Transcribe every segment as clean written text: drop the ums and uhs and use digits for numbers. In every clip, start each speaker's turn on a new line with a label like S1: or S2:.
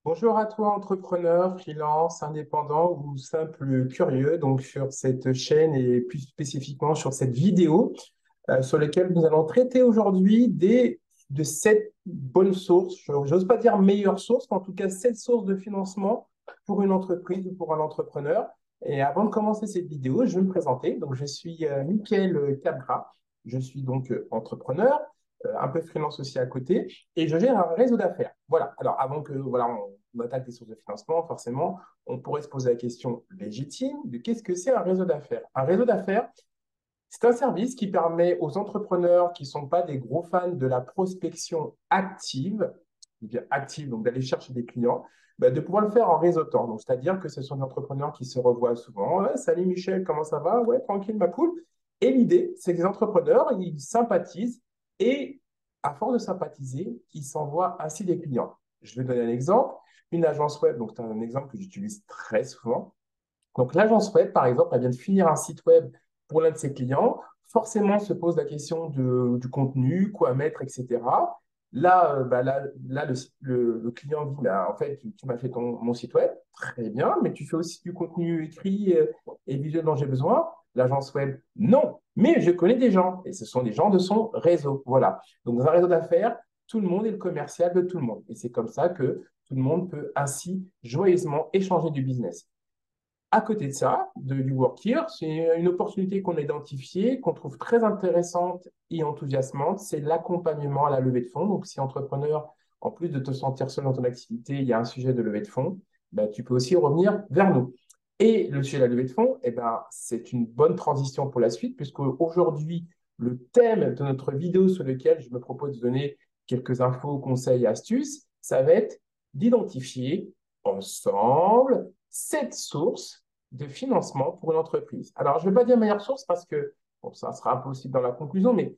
S1: Bonjour à toi, entrepreneur, freelance, indépendant ou simple curieux, donc sur cette chaîne et plus spécifiquement sur cette vidéo sur laquelle nous allons traiter aujourd'hui de 7 bonnes sources, j'ose pas dire meilleures sources, mais en tout cas 7 sources de financement pour une entreprise ou pour un entrepreneur. Et avant de commencer cette vidéo, je vais me présenter. Donc, je suis Mickaël Capgras, je suis donc entrepreneur, un peu freelance aussi à côté, et je gère un réseau d'affaires. Voilà. Alors, avant que voilà, on attaque les sources de financement, forcément, on pourrait se poser la question légitime de qu'est-ce que c'est un réseau d'affaires? Un réseau d'affaires, c'est un service qui permet aux entrepreneurs qui ne sont pas des gros fans de la prospection active, bien active, donc d'aller chercher des clients, bah, de pouvoir le faire en réseautant. Donc, c'est-à-dire que ce sont des entrepreneurs qui se revoient souvent. Ouais, salut Michel, comment ça va? Ouais, tranquille, ma poule. Et l'idée, c'est que les entrepreneurs, ils sympathisent et, à force de sympathiser, ils s'envoient ainsi des clients. Je vais donner un exemple. Une agence web, donc c'est un exemple que j'utilise très souvent. Donc, l'agence web, par exemple, elle vient de finir un site web pour l'un de ses clients. Forcément, se pose la question du contenu, quoi mettre, etc. Là, le client dit, bah, en fait, tu m'as fait mon site web, très bien, mais tu fais aussi du contenu écrit et visuel dont j'ai besoin. L'agence web, non, mais je connais des gens, et ce sont des gens de son réseau. Voilà. Donc, dans un réseau d'affaires, tout le monde est le commercial de tout le monde. Et c'est comme ça que tout le monde peut ainsi joyeusement échanger du business. À côté de ça, du Work Here, c'est une opportunité qu'on a identifiée, qu'on trouve très intéressante et enthousiasmante, c'est l'accompagnement à la levée de fonds. Donc, si entrepreneur, en plus de te sentir seul dans ton activité, il y a un sujet de levée de fonds, ben, tu peux aussi revenir vers nous. Et le sujet de la levée de fonds, eh ben, c'est une bonne transition pour la suite, puisque aujourd'hui, le thème de notre vidéo sur lequel je me propose de donner quelques infos, conseils et astuces, ça va être d'identifier ensemble 7 sources de financement pour une entreprise. Alors, je ne vais pas dire meilleure source parce que bon, ça sera impossible dans la conclusion, mais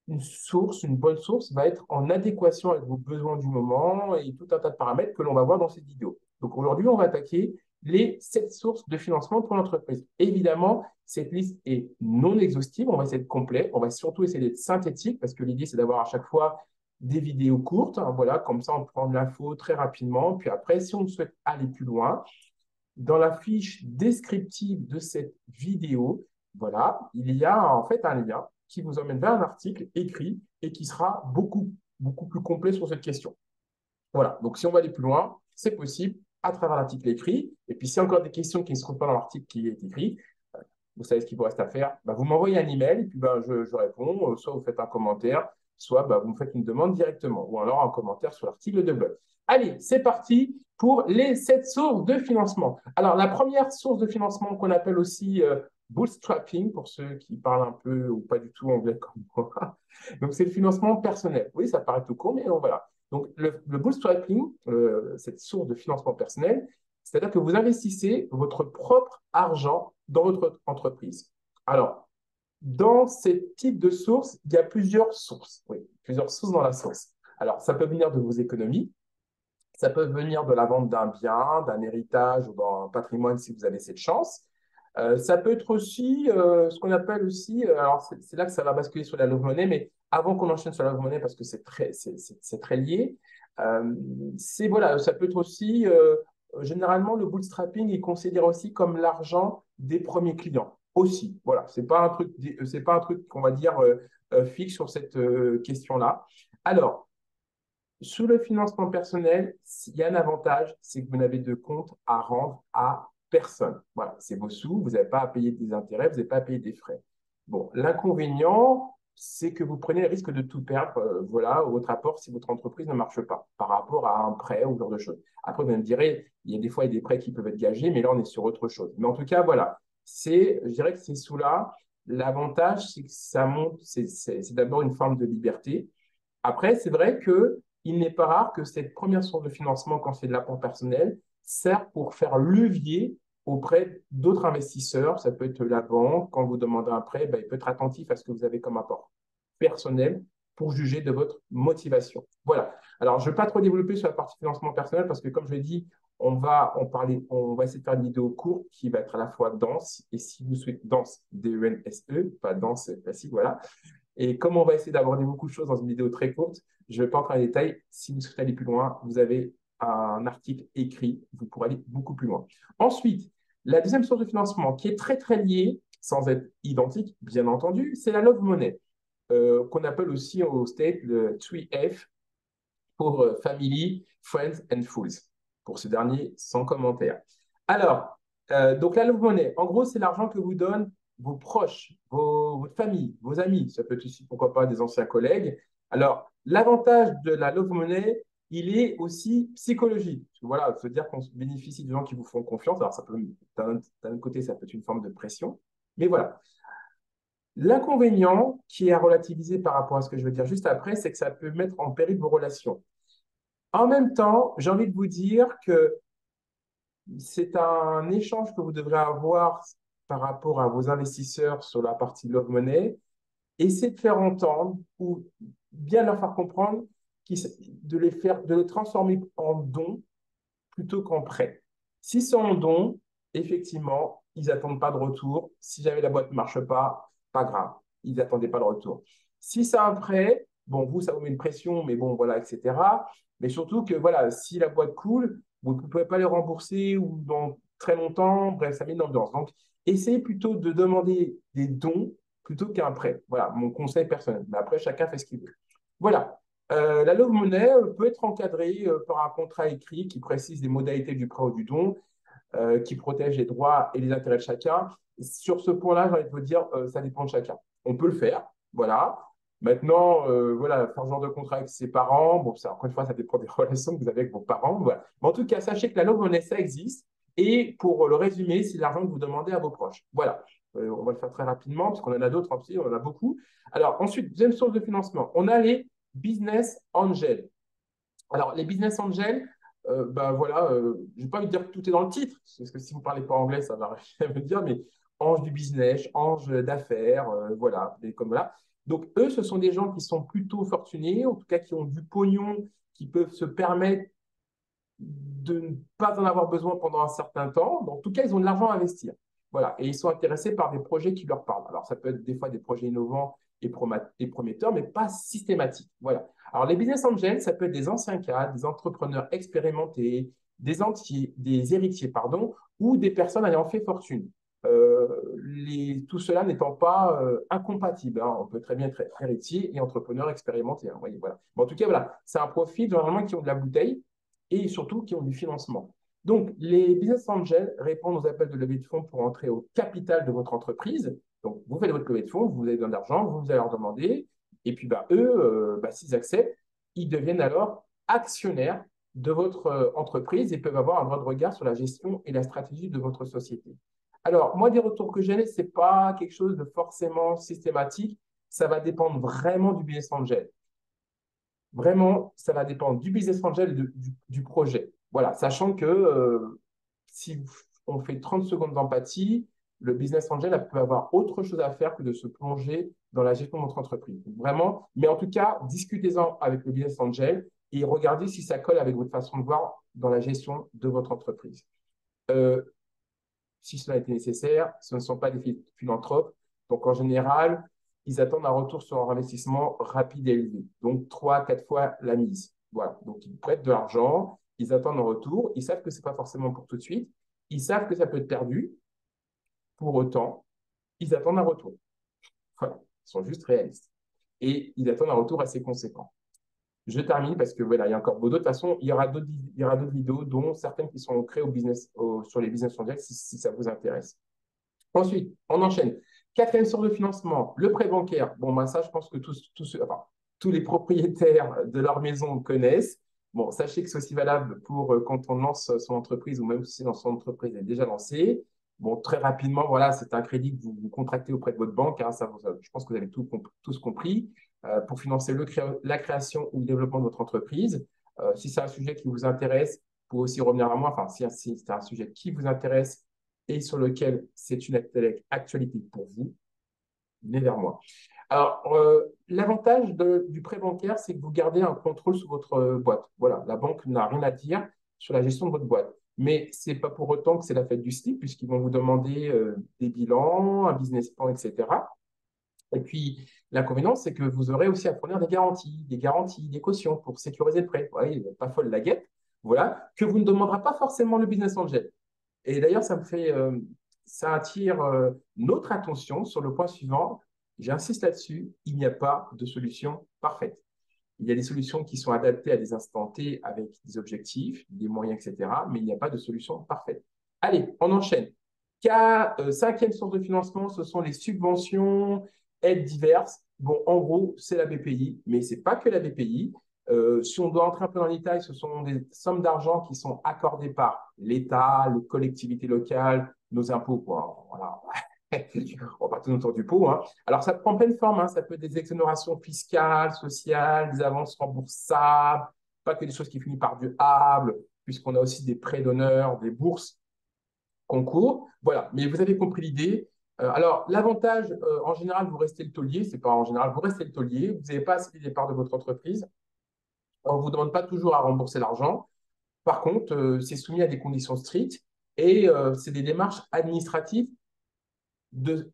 S1: une bonne source va être en adéquation avec vos besoins du moment et tout un tas de paramètres que l'on va voir dans cette vidéo. Donc aujourd'hui, on va attaquer les 7 sources de financement pour l'entreprise. Évidemment, cette liste est non exhaustive, on va essayer d'être complet, on va surtout essayer d'être synthétique parce que l'idée, c'est d'avoir à chaque fois des vidéos courtes, hein, voilà, comme ça on prend de l'info très rapidement, puis après, si on souhaite aller plus loin, dans la fiche descriptive de cette vidéo, voilà, il y a en fait un lien qui vous emmène vers un article écrit et qui sera beaucoup plus complet sur cette question. Voilà, donc si on va aller plus loin, c'est possible à travers l'article écrit. Et puis, s'il y a encore des questions qui ne se trouvent pas dans l'article qui est écrit, vous savez ce qu'il vous reste à faire. Bah, vous m'envoyez un email et puis bah, je réponds. Soit vous faites un commentaire, soit bah, vous me faites une demande directement ou alors un commentaire sur l'article de blog. Allez, c'est parti pour les 7 sources de financement. Alors, la première source de financement qu'on appelle aussi bootstrapping, pour ceux qui parlent un peu ou pas du tout anglais comme moi. Donc, c'est le financement personnel. Oui, ça paraît tout court, mais voilà. Donc, le bootstrapping, cette source de financement personnel, c'est-à-dire que vous investissez votre propre argent dans votre entreprise. Alors, dans ce type de source, il y a plusieurs sources. Oui, plusieurs sources dans la source. Alors, ça peut venir de vos économies, ça peut venir de la vente d'un bien, d'un héritage ou d'un patrimoine si vous avez cette chance. Ça peut être aussi ce qu'on appelle aussi, alors c'est là que ça va basculer sur la love money, mais avant qu'on enchaîne sur la love money, parce que c'est très lié, voilà, ça peut être aussi, généralement, le bootstrapping est considéré aussi comme l'argent des premiers clients. Aussi, voilà, c'est pas un truc qu'on va dire fixe sur cette question-là. Alors, sous le financement personnel, il y a un avantage, c'est que vous n'avez de compte à rendre à personne. Voilà, c'est vos sous, vous n'avez pas à payer des intérêts, vous n'avez pas à payer des frais. Bon, l'inconvénient, c'est que vous prenez le risque de tout perdre, voilà, votre apport si votre entreprise ne marche pas par rapport à un prêt ou ce genre de choses. Après, vous me direz, il y a des fois il y a des prêts qui peuvent être gagés, mais là, on est sur autre chose. Mais en tout cas, voilà, je dirais que c'est sous là. L'avantage, c'est que ça monte, c'est d'abord une forme de liberté. Après, c'est vrai qu'il n'est pas rare que cette première source de financement, quand c'est de l'apport personnel, sert pour faire levier auprès d'autres investisseurs. Ça peut être la banque. Quand vous demandez un prêt, ben, il peut être attentif à ce que vous avez comme apport personnel pour juger de votre motivation. Voilà. Alors, je ne vais pas trop développer sur la partie financement personnel parce que, comme je l'ai dit, on va essayer de faire une vidéo courte qui va être à la fois dense et si vous souhaitez dense, D-E-N-S-E, pas dense classique, voilà. Et comme on va essayer d'aborder beaucoup de choses dans une vidéo très courte, je ne vais pas entrer en détail. Si vous souhaitez aller plus loin, vous avez un article écrit, vous pourrez aller beaucoup plus loin. Ensuite, la deuxième source de financement qui est très, très liée, sans être identique, bien entendu, c'est la Love Money, qu'on appelle aussi au State le 3F pour Family, Friends and Fools. Pour ce dernier, sans commentaire. Alors, donc la Love Money, en gros, c'est l'argent que vous donnent vos proches, votre famille, vos amis. Ça peut être aussi, pourquoi pas, des anciens collègues. Alors, l'avantage de la Love Money, il est aussi psychologique. Voilà, se dire qu'on bénéficie de gens qui vous font confiance. Alors, ça peut, d'un côté, ça peut être une forme de pression. Mais voilà. L'inconvénient qui est à relativiser par rapport à ce que je veux dire juste après, c'est que ça peut mettre en péril vos relations. En même temps, j'ai envie de vous dire que c'est un échange que vous devrez avoir par rapport à vos investisseurs sur la partie Love Money. Essayez de faire entendre ou bien leur faire comprendre de les transformer en dons plutôt qu'en prêt. Si c'est en don, effectivement, ils n'attendent pas de retour. Si jamais la boîte ne marche pas grave. Ils n'attendaient pas de retour. Si c'est un prêt, bon, vous, ça vous met une pression, mais bon, voilà, etc. Mais surtout que, voilà, si la boîte coule, vous ne pouvez pas les rembourser ou dans très longtemps. Bref, ça met une ambiance. Donc, essayez plutôt de demander des dons plutôt qu'un prêt. Voilà, mon conseil personnel. Mais après, chacun fait ce qu'il veut. Voilà. La Love Money peut être encadrée par un contrat écrit qui précise les modalités du prêt ou du don, qui protège les droits et les intérêts de chacun. Sur ce point-là, j'ai envie de vous dire, ça dépend de chacun. On peut le faire, voilà. Maintenant, voilà, faire ce genre de contrat avec ses parents, bon, ça, encore une fois, ça dépend des relations que vous avez avec vos parents. Voilà. Mais en tout cas, sachez que la Love Money, ça existe. Et pour le résumer, c'est l'argent que vous demandez à vos proches. Voilà. On va le faire très rapidement, parce qu'on en a d'autres, on en a beaucoup. Alors, ensuite, deuxième source de financement, on a les business angels. Alors, les business angels, ben voilà, je n'ai pas envie de dire que tout est dans le titre, parce que si vous ne parlez pas anglais, ça va rien me dire, mais ange du business, ange d'affaires, voilà, et comme voilà. Donc, eux, ce sont des gens qui sont plutôt fortunés, en tout cas qui ont du pognon, qui peuvent se permettre de ne pas en avoir besoin pendant un certain temps. Donc, en tout cas, ils ont de l'argent à investir. Voilà. Et ils sont intéressés par des projets qui leur parlent. Alors, ça peut être des fois des projets innovants et prometteurs, mais pas systématiques. Voilà. Alors, les business angels, ça peut être des anciens cadres, des entrepreneurs expérimentés, des héritiers, pardon, ou des personnes ayant fait fortune. Tout cela n'étant pas incompatible. Hein. On peut très bien être héritier et entrepreneur expérimenté. Hein. Voyez, voilà. Mais en tout cas, voilà, c'est un profil généralement qui ont de la bouteille et surtout qui ont du financement. Donc, les business angels répondent aux appels de levée de fonds pour entrer au capital de votre entreprise. Donc, vous faites votre levée de fonds, vous avez besoin d'argent, vous allez leur demander, et puis bah, eux, s'ils acceptent, ils deviennent alors actionnaires de votre entreprise et peuvent avoir un droit de regard sur la gestion et la stratégie de votre société. Alors, moi, des retours que j'ai, ce n'est pas quelque chose de forcément systématique. Ça va dépendre vraiment du business angel. Vraiment, ça va dépendre du business angel et du projet. Voilà, sachant que si on fait 30 secondes d'empathie, le business angel peut avoir autre chose à faire que de se plonger dans la gestion de notre entreprise. Vraiment, mais en tout cas, discutez-en avec le business angel et regardez si ça colle avec votre façon de voir dans la gestion de votre entreprise. Euh, Si cela était nécessaire, ce ne sont pas des philanthropes. Donc, en général, ils attendent un retour sur leur investissement rapide et élevé. Donc, 3, 4 fois la mise. Voilà. Donc, ils prêtent de l'argent, ils attendent un retour. Ils savent que ce n'est pas forcément pour tout de suite. Ils savent que ça peut être perdu. Pour autant, ils attendent un retour. Voilà. Ils sont juste réalistes. Et ils attendent un retour assez conséquent. Je termine parce que voilà, il y a encore beaucoup d'autres. De toute façon, il y aura d'autres vidéos, dont certaines qui sont créées sur les business angels si ça vous intéresse. Ensuite, on enchaîne. Quatrième source de financement, le prêt bancaire. Bon, ben ça, je pense que tous les propriétaires de leur maison connaissent. Bon, sachez que c'est aussi valable pour quand on lance son entreprise ou même si son entreprise est déjà lancée. Bon, très rapidement, voilà, c'est un crédit que vous contractez auprès de votre banque. Hein, je pense que vous avez tous compris. Pour financer la création ou le développement de votre entreprise. Si c'est un sujet qui vous intéresse, vous pouvez aussi revenir à moi. Enfin, si c'est un sujet qui vous intéresse, et sur lequel c'est une actualité pour vous, venez vers moi. Alors, l'avantage du prêt bancaire, c'est que vous gardez un contrôle sur votre boîte. Voilà, la banque n'a rien à dire sur la gestion de votre boîte. Mais ce n'est pas pour autant que c'est la fête du slip, puisqu'ils vont vous demander des bilans, un business plan, etc. Et puis, l'inconvénient, c'est que vous aurez aussi à fournir des garanties, des cautions pour sécuriser le prêt. Vous voyez, pas folle la guette. voilà, que vous ne demanderez pas forcément le business angel. Et d'ailleurs, ça attire notre attention sur le point suivant. J'insiste là-dessus, il n'y a pas de solution parfaite. Il y a des solutions qui sont adaptées à des instants T avec des objectifs, des moyens, etc. Mais il n'y a pas de solution parfaite. Allez, on enchaîne. Cinquième source de financement, ce sont les subventions, aides diverses. Bon, en gros, c'est la BPI, mais ce n'est pas que la BPI. Si on doit entrer un peu dans les détails, ce sont des sommes d'argent qui sont accordées par l'État, les collectivités locales, nos impôts, quoi. Voilà. On va tourner autour du pot. Hein. Alors, ça prend plein de formes. Hein. Ça peut être des exonérations fiscales, sociales, des avances remboursables, pas que des choses qui finissent par du able, puisqu'on a aussi des prêts d'honneur, des bourses concours. Voilà, mais vous avez compris l'idée. Alors, l'avantage, en général, vous restez le taulier. C'est pas en général, vous restez le taulier. Vous n'avez pas assez de départ de votre entreprise. On ne vous demande pas toujours à rembourser l'argent. Par contre, c'est soumis à des conditions strictes et c'est des démarches administratives de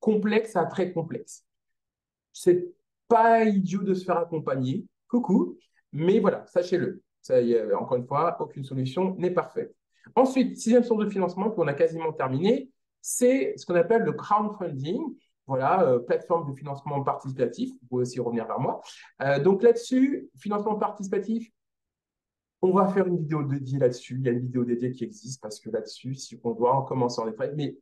S1: complexes à très complexes. C'est pas idiot de se faire accompagner. Coucou. Mais voilà, sachez-le. Ça y est, encore une fois, aucune solution n'est parfaite. Ensuite, sixième source de financement, qu'on a quasiment terminé, c'est ce qu'on appelle le crowdfunding. Voilà, plateforme de financement participatif. Vous pouvez aussi revenir vers moi. Donc là-dessus, financement participatif, on va faire une vidéo dédiée là-dessus. Il y a une vidéo dédiée qui existe parce que là-dessus, si on doit en commencer en détail, mais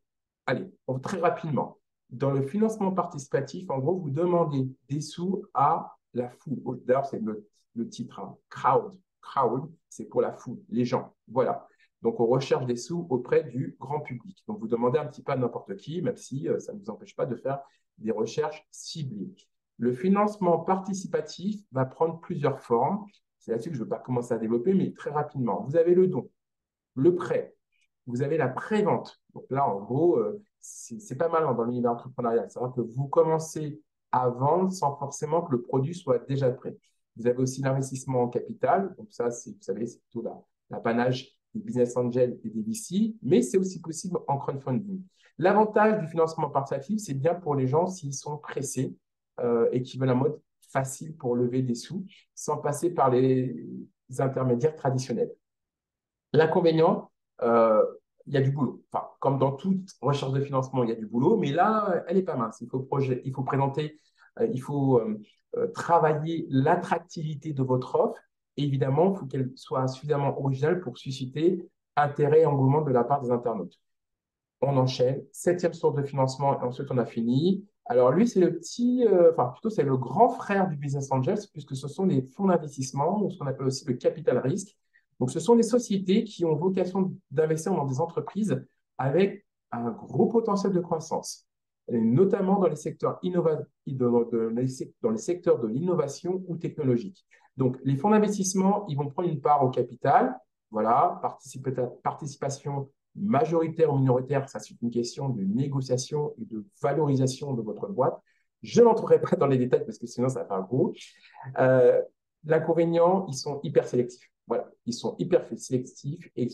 S1: allez, très rapidement. Dans le financement participatif, en gros, vous demandez des sous à la foule. D'ailleurs, c'est le titre, hein. Crowd, c'est pour la foule, les gens. Voilà. Donc, on recherche des sous auprès du grand public. Donc, vous demandez un petit peu à n'importe qui, même si ça ne vous empêche pas de faire des recherches ciblées. Le financement participatif va prendre plusieurs formes. C'est là-dessus que je ne veux pas commencer à développer, mais très rapidement. Vous avez le don, le prêt, vous avez la pré-vente. Donc là, en gros, c'est pas mal dans l'univers entrepreneurial. C'est vrai que vous commencez à vendre sans forcément que le produit soit déjà prêt. Vous avez aussi l'investissement en capital. Donc ça, vous savez, c'est plutôt l'apanage des business angels et des VC, mais c'est aussi possible en crowdfunding. L'avantage du financement participatif, c'est bien pour les gens s'ils sont pressés et qui veulent un mode facile pour lever des sous sans passer par les intermédiaires traditionnels. L'inconvénient, il y a du boulot. Enfin, comme dans toute recherche de financement, il y a du boulot, mais là, elle est pas mince. Il faut présenter, il faut travailler l'attractivité de votre offre. Et évidemment, il faut qu'elle soit suffisamment originale pour susciter intérêt et engouement de la part des internautes. On enchaîne. Septième source de financement, et ensuite on a fini. Alors lui, c'est le petit, enfin plutôt c'est le grand frère du Business Angels, puisque ce sont des fonds d'investissement, ou ce qu'on appelle aussi le capital risque. Donc ce sont des sociétés qui ont vocation d'investir dans des entreprises avec un gros potentiel de croissance, et notamment dans les secteurs dans les secteurs de l'innovation ou technologique. Donc les fonds d'investissement, ils vont prendre une part au capital, voilà, participation majoritaire ou minoritaire, ça c'est une question de négociation et de valorisation de votre boîte. Je n'entrerai pas dans les détails parce que sinon ça va faire gros. Euh, L'inconvénient, ils sont hyper sélectifs. Voilà, ils sont hyper sélectifs et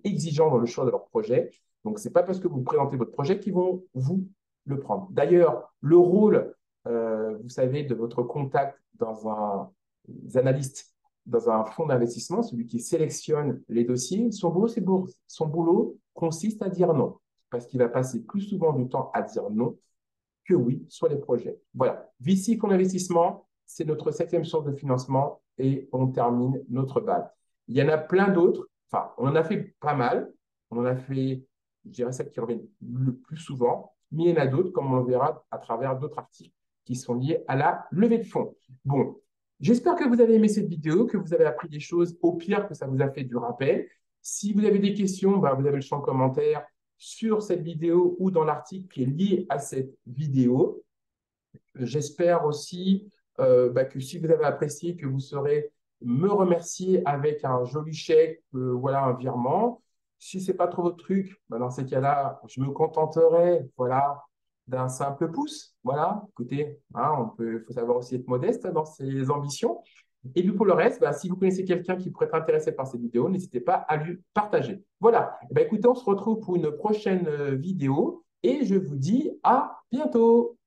S1: exigeants dans le choix de leur projet. Donc, ce n'est pas parce que vous présentez votre projet qu'ils vont vous le prendre. D'ailleurs, le rôle, vous savez, de votre contact dans un analyste dans un fonds d'investissement, celui qui sélectionne les dossiers, son boulot consiste à dire non, parce qu'il va passer plus souvent du temps à dire non que oui sur les projets. Voilà, VC fonds d'investissement, c'est notre septième source de financement et on termine notre balle. Il y en a plein d'autres, enfin, on en a fait pas mal, on en a fait, je dirais, celles qui reviennent le plus souvent, mais il y en a d'autres, comme on le verra à travers d'autres articles qui sont liés à la levée de fonds. Bon, j'espère que vous avez aimé cette vidéo, que vous avez appris des choses, au pire que ça vous a fait du rappel. Si vous avez des questions, vous avez le champ commentaire sur cette vidéo ou dans l'article qui est lié à cette vidéo. J'espère aussi que si vous avez apprécié, que vous saurez me remercier avec un joli chèque, voilà, un virement. Si ce n'est pas trop votre truc, dans ces cas-là, je me contenterai, voilà, d'un simple pouce. Voilà, écoutez, hein, il faut savoir aussi être modeste dans ses ambitions. Et puis pour le reste, si vous connaissez quelqu'un qui pourrait être intéressé par cette vidéo, n'hésitez pas à lui partager. Voilà, écoutez, on se retrouve pour une prochaine vidéo et je vous dis à bientôt.